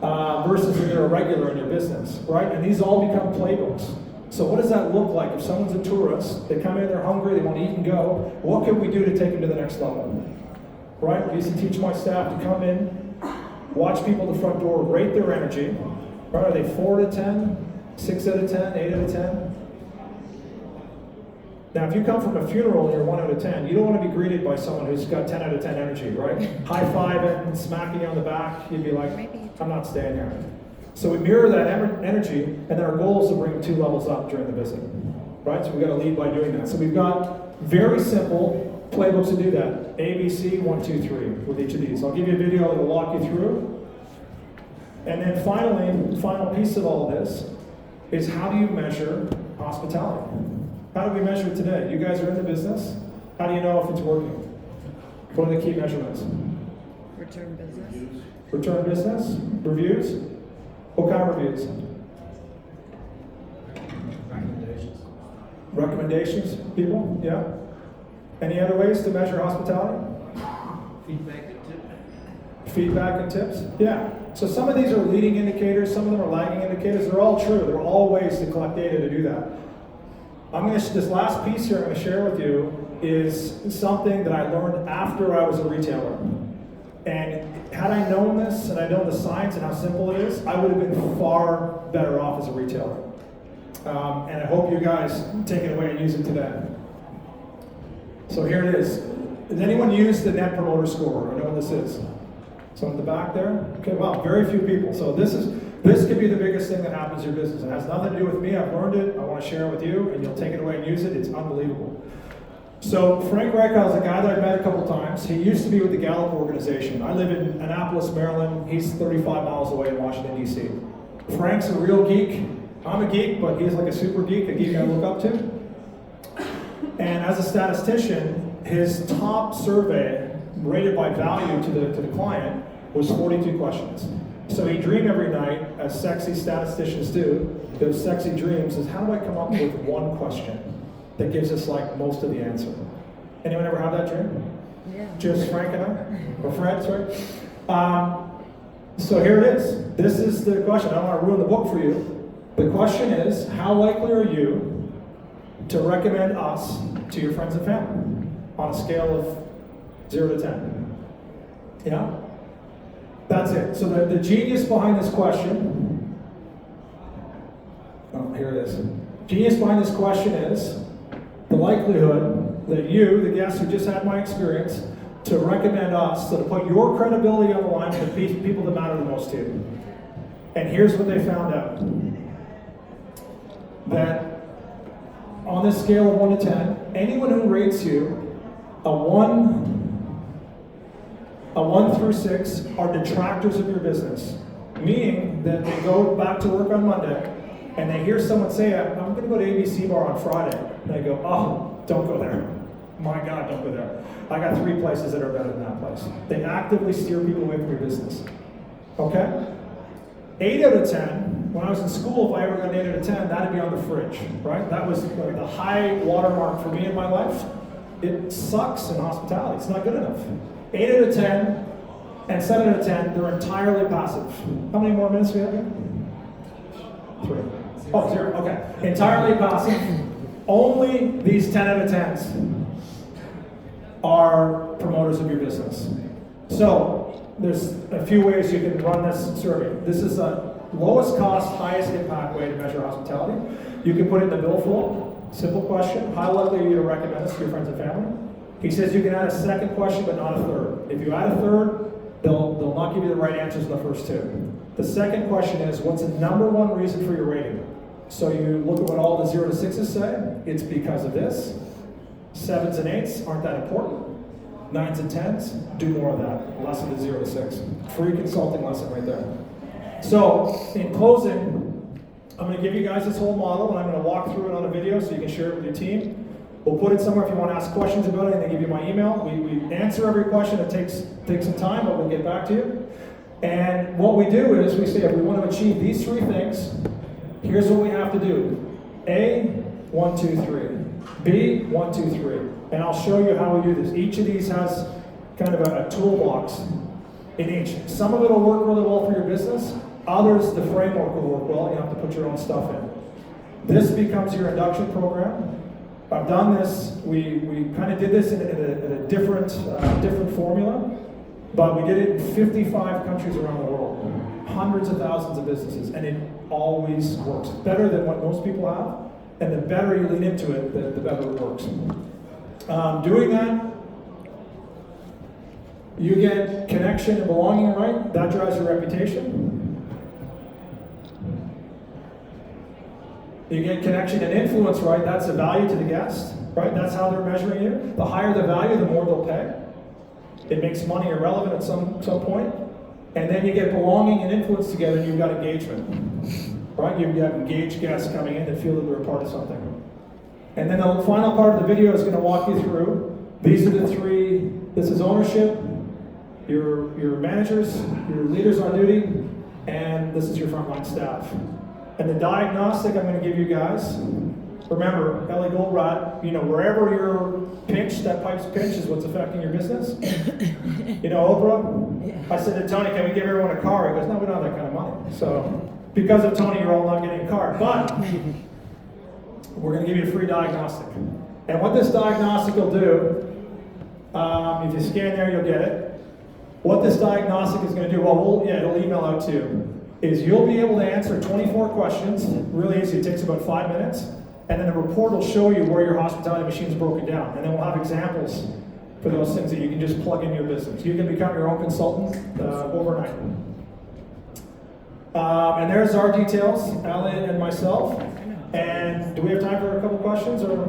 versus if they're a regular in your business, right? And these all become playbooks. So what does that look like? If someone's a tourist, they come in, they're hungry, they want to eat and go, what can we do to take them to the next level? Right? I used to teach my staff to come in, watch people at the front door, rate their energy. Right? Are they 4 out of 10, 6 out of 10, 8 out of 10? Now, if you come from a funeral and you're 1 out of 10, you don't want to be greeted by someone who's got 10 out of 10 energy, right? High-fiving, smacking you on the back, you'd be like, I'm not staying here. So we mirror that energy, and then our goal is to bring 2 levels up during the visit, right? So we've got to lead by doing that. So we've got very simple playbooks to do that. A, B, C, 1, 2, 3 with each of these. I'll give you a video that will walk you through. And then finally, the final piece of all of this is how do you measure hospitality? How do we measure it today? You guys are in the business. How do you know if it's working? What are the key measurements? Return business. Return business? Reviews? What kind of reviews? Recommendations. Recommendations, people? Yeah. Any other ways to measure hospitality? Feedback and tips. Feedback and tips? Yeah. So some of these are leading indicators, some of them are lagging indicators. They're all true. They're all ways to collect data to do that. This last piece here I'm going to share with you is something that I learned after I was a retailer. And had I known this and I known the science and how simple it is, I would have been far better off as a retailer. And I hope you guys take it away and use it today. So here it is. Has anyone used the Net Promoter Score or know what this is? Someone in the back there? Okay, wow, very few people. So this could be the biggest thing that happens in your business. It has nothing to do with me. I've learned it. I want to share it with you, and you'll take it away and use it. It's unbelievable. So Frank Reichel is a guy that I've met a couple times. He used to be with the Gallup organization. I live in Annapolis, Maryland. He's 35 miles away in Washington, D.C. Frank's a real geek. I'm a geek, but he's like a super geek, a geek I look up to. And as a statistician, his top survey, rated by value to the client, was 42 questions. So he dreamed every night, as sexy statisticians do. Those sexy dreams is, how do I come up with one question that gives us like most of the answer? Anyone ever have that dream? Yeah. Just Frank and I, or Fred, sorry. So here it is. This is the question. I don't want to ruin the book for you. The question is, how likely are you to recommend us to your friends and family on a scale of 0 to 10? Yeah? That's it. So the genius behind this question, oh, here it is. Genius behind this question is the likelihood that you, the guest who just had my experience, to recommend us, so to put your credibility on the line with the people that matter the most to you. And here's what they found out. That on this scale of 1 to 10, anyone who rates you a 1 through 6 are detractors of your business. Meaning that they go back to work on Monday and they hear someone say, I'm going to go to ABC Bar on Friday. And they go, oh, don't go there. My God, don't go there. I got 3 places that are better than that place. They actively steer people away from your business. Okay? 8 out of 10, when I was in school, if I ever got an 8 out of 10, that'd be on the fridge, right? That was the high watermark for me in my life. It sucks in hospitality. It's not good enough. 8 out of 10 and 7 out of 10, they're entirely passive. How many more minutes do we have here? 3. Oh, 0. Okay. Entirely passive. Only these 10 out of 10s are promoters of your business. So there's a few ways you can run this survey. This is a lowest cost, highest impact way to measure hospitality. You can put it in the bill flow. Simple question. How likely are you to recommend us to your friends and family? He says you can add a second question, but not a third. If you add a third, they'll not give you the right answers in the first 2. The second question is, what's the number 1 reason for your rating? So you look at what all the 0 to 6s say. It's because of this. 7s and 8s aren't that important. 9s and 10s, do more of that. Less of the 0 to 6. Free consulting lesson right there. So, in closing, I'm going to give you guys this whole model, and I'm going to walk through it on a video so you can share it with your team. We'll put it somewhere if you want to ask questions about it, and they give you my email. We answer every question. It takes some time, but we'll get back to you. And what we do is we say, if we want to achieve these 3 things, here's what we have to do. A, 1, 2, 3. B, 1, 2, 3. And I'll show you how we do this. Each of these has kind of a toolbox in each. Some of it will work really well for your business. Others, the framework will work well. You have to put your own stuff in. This becomes your induction program. I've done this. We kind of did this in a different formula, but we did it in 55 countries around the world. Hundreds of thousands of businesses, and it always works. Better than what most people have. And the better you lean into it, the better it works. Doing that, you get connection and belonging right. That drives your reputation. You get connection and influence right. That's the value to the guest, right? That's how they're measuring you. The higher the value, the more they'll pay. It makes money irrelevant at some point. And then you get belonging and influence together, and you've got engagement. Right? You have engaged guests coming in that feel that they're a part of something. And then the final part of the video is going to walk you through. These are the 3. This is ownership, your managers, your leaders on duty, and this is your frontline staff. And the diagnostic I'm going to give you guys, remember, Ellie Goldrat, wherever you're pinched, that pipe's pinch is what's affecting your business. Oprah? Yeah. I said to Tony, can we give everyone a car? He goes, no, we don't have that kind of money. So, because of Tony, you're all not getting a car. But we're going to give you a free diagnostic. And what this diagnostic will do, if you scan there, you'll get it. What this diagnostic is going to do, it'll email out to you, is you'll be able to answer 24 questions. Really easy. It takes about 5 minutes. And then the report will show you where your hospitality machine is broken down. And then we'll have examples for those things that you can just plug into your business. You can become your own consultant overnight. And there's our details, Elliot and myself. And do we have time for a couple questions? Or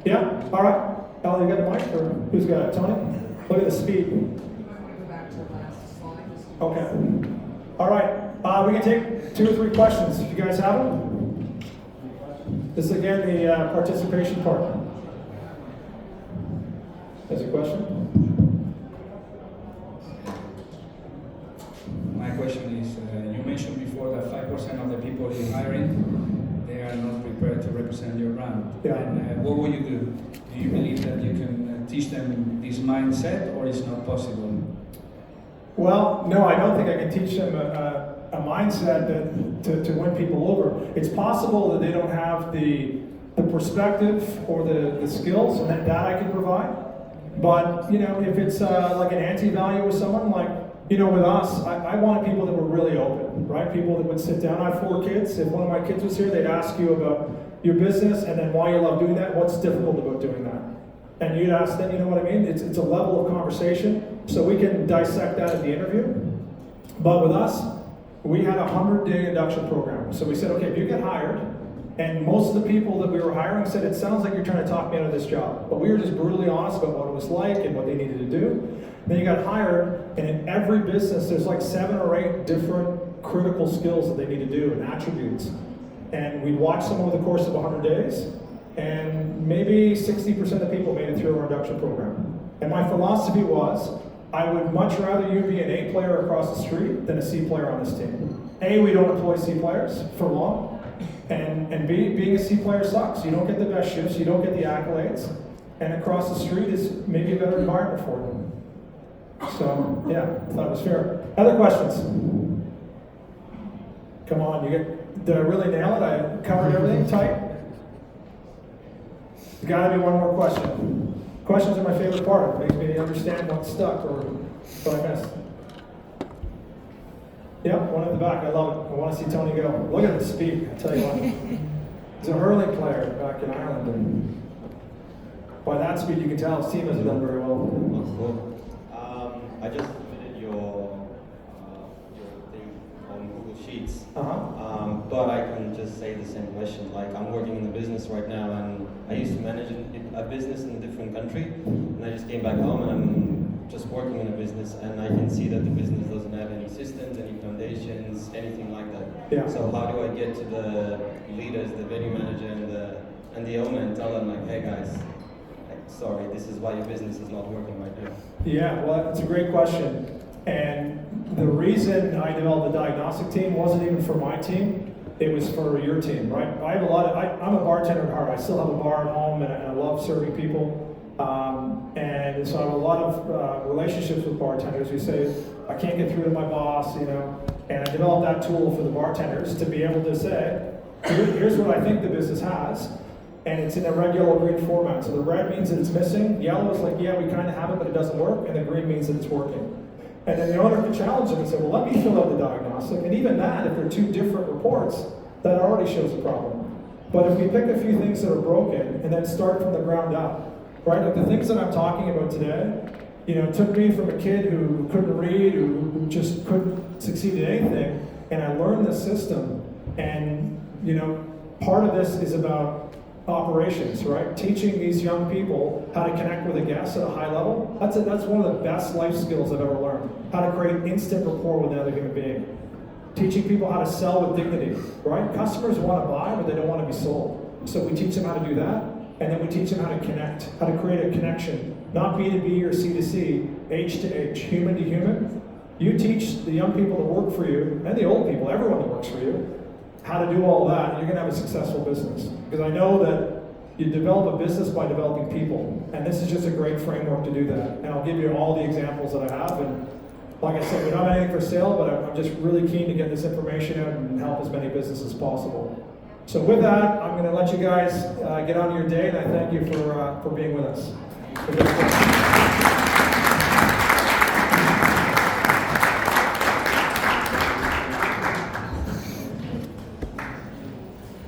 yeah? All right. Elliot, you got the mic? Or who's got it? Tony? Look at the speed. Okay. All right. We can take 2 or 3 questions if you guys have them. This is again the participation part. There's a question? My question is, you mentioned before that 5% of the people you're hiring, they are not prepared to represent your brand. Yeah. And what will you do? Do you believe that you can teach them this mindset, or it's not possible? Well, no, I don't think I can teach them a mindset to win people over. It's possible that they don't have the perspective or the skills, and that I can provide. But, you know, if it's like an anti-value with someone, like, you know, with us, I wanted people that were really open, right? People that would sit down. I have 4 kids. If one of my kids was here, they'd ask you about your business and then why you love doing that, what's difficult about doing that. And you'd ask them, you know what I mean? It's a level of conversation, so we can dissect that at the interview. But with us, we had a 100-day induction program. So we said, okay, if you get hired, and most of the people that we were hiring said, it sounds like you're trying to talk me out of this job. But we were just brutally honest about what it was like and what they needed to do. Then you got hired, and in every business, there's like 7 or 8 different critical skills that they need to do and attributes. And we'd watch them over the course of 100 days, and maybe 60% of people made it through our induction program. And my philosophy was, I would much rather you be an A player across the street than a C player on this team. A, we don't employ C players for long, and B, being a C player sucks. You don't get the best shifts, you don't get the accolades, and across the street is maybe a better environment for them. So, yeah, I thought it was fair. Other questions? Come on, did I really nail it? I covered everything tight? There's gotta be one more question. Questions are my favorite part. It makes me understand what's stuck or what I missed. Yeah, one in the back. I love it. I want to see Tony go. Look at him speak. I tell you what. He's a hurling player back in Ireland, and by that speed, you can tell his team hasn't done very well. I just submitted your thing on Google Sheets, but I can just say the same question. Like, I'm working in the business right now, and I used to manage a business in a different country, and I just came back home, and I'm just working in a business, and I can see that the business doesn't have any systems, any foundations, anything like that. Yeah. So how do I get to the leaders, the venue manager, and the owner, and tell them, like, hey guys, sorry, this is why your business is not working right now? Yeah, well, it's a great question. And the reason I developed the diagnostic team wasn't even for my team, it was for your team, right? I have I'm a bartender at heart. I still have a bar at home, and I love serving people. And so I have a lot of relationships with bartenders who say, I can't get through to my boss, you know, and I developed that tool for the bartenders to be able to say, here's what I think the business has, and it's in a red, yellow, green format. So the red means that it's missing, yellow is like, yeah, we kind of have it, but it doesn't work, and the green means that it's working. And then the owner can challenge them and say, well, let me fill out the diagnostic, and even that, if they're 2 different reports, that already shows a problem. But if we pick a few things that are broken and then start from the ground up, right? Like the things that I'm talking about today, you know, took me from a kid who couldn't read, who just couldn't succeed at anything, and I learned the system. And, you know, part of this is about operations, right? Teaching these young people how to connect with a guest at a high level. That's one of the best life skills I've ever learned. How to create instant rapport with another human being. Teaching people how to sell with dignity, right? Customers want to buy, but they don't want to be sold. So we teach them how to do that, and then we teach them how to connect, how to create a connection. Not B2B or C2C, H to H, human to human. You teach the young people that work for you, and the old people, everyone that works for you, how to do all that, and you're going to have a successful business. Because I know that you develop a business by developing people, and this is just a great framework to do that. And I'll give you all the examples that I have, and like I said, we don't have anything for sale, but I'm just really keen to get this information out and help as many businesses as possible. So with that, I'm going to let you guys get on your day, and I thank you for being with us.